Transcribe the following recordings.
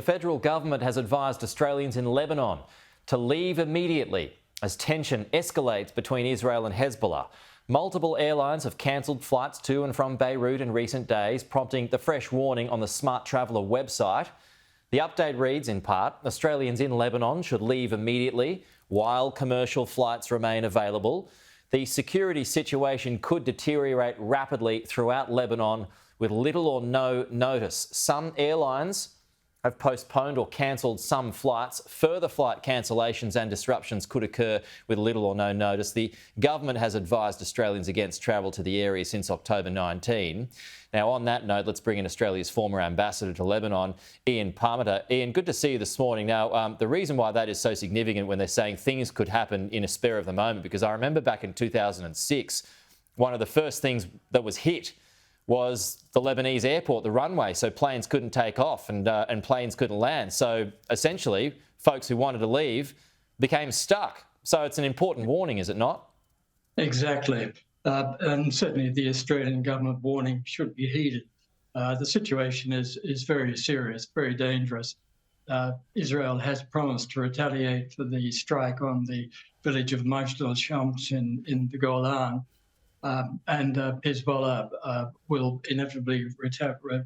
The federal government has advised Australians in Lebanon to leave immediately as tension escalates between Israel and Hezbollah. Multiple airlines have cancelled flights to and from Beirut in recent days, prompting the fresh warning on the Smart Traveller website. The update reads, in part, Australians in Lebanon should leave immediately while commercial flights remain available. The security situation could deteriorate rapidly throughout Lebanon with little or no notice. Some airlines have postponed or cancelled some flights. Further flight cancellations and disruptions could occur with little or no notice. The government has advised Australians against travel to the area since October 19. Now, on that note, let's bring in Australia's former ambassador to Lebanon, Ian Parmeter. Ian, good to see you this morning. Now, the reason why that is so significant when they're saying things could happen in a spur of the moment, because I remember back in 2006, one of the first things that was hit was the Lebanese airport, the runway, so planes couldn't take off and planes couldn't land. So essentially, folks who wanted to leave became stuck. So it's an important warning, is it not? Exactly. And certainly the Australian government warning should be heeded. The situation is very serious, very dangerous. Israel has promised to retaliate for the strike on the village of Majd al-Shams in the Golan. And Hezbollah will inevitably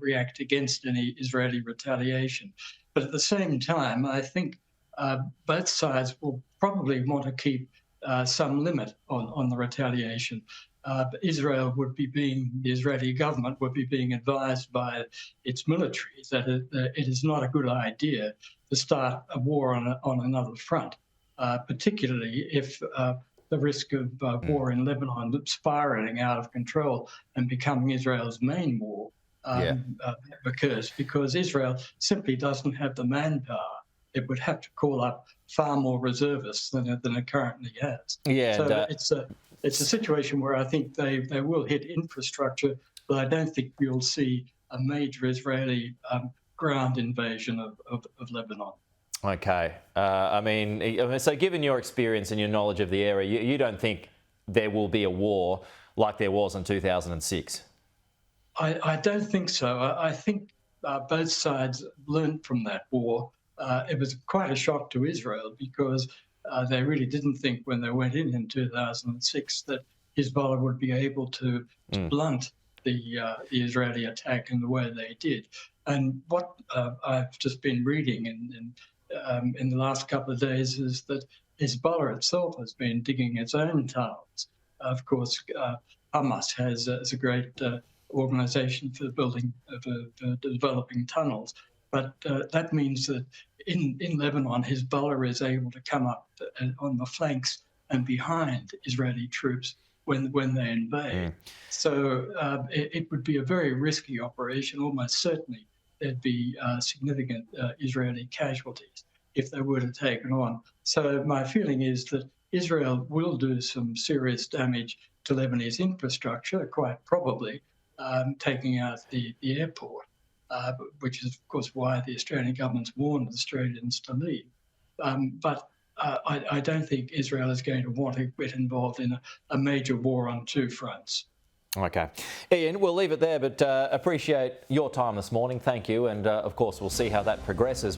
react against any Israeli retaliation. But at the same time, I think both sides will probably want to keep some limit on the retaliation. Israel would be the Israeli government would be being advised by its military that it is not a good idea to start a war on another front, particularly if the risk of war in Lebanon spiraling out of control and becoming Israel's main war occurs, because Israel simply doesn't have the manpower. It would have to call up far more reservists than it currently has. So it's a situation where I think they will hit infrastructure, but I don't think we'll see a major Israeli ground invasion of Lebanon. Okay. So given your experience and your knowledge of the area, you don't think there will be a war like there was in 2006? I don't think so. I think both sides learned from that war. It was quite a shock to Israel because they really didn't think when they went in 2006 that Hezbollah would be able to blunt the Israeli attack in the way they did. And what I've just been reading in the last couple of days is that Hezbollah itself has been digging its own tunnels. Of course, Hamas has a great organization for developing tunnels, but that means that in Lebanon, Hezbollah is able to come up on the flanks and behind Israeli troops when they invade. So it would be a very risky operation. Almost certainly there'd be significant Israeli casualties if they were to take it on. So my feeling is that Israel will do some serious damage to Lebanese infrastructure, quite probably taking out the airport, which is, of course, why the Australian government's warned Australians to leave. But I don't think Israel is going to want to get involved in a major war on two fronts. Okay. Ian, we'll leave it there, but appreciate your time this morning. Thank you. And, of course, we'll see how that progresses.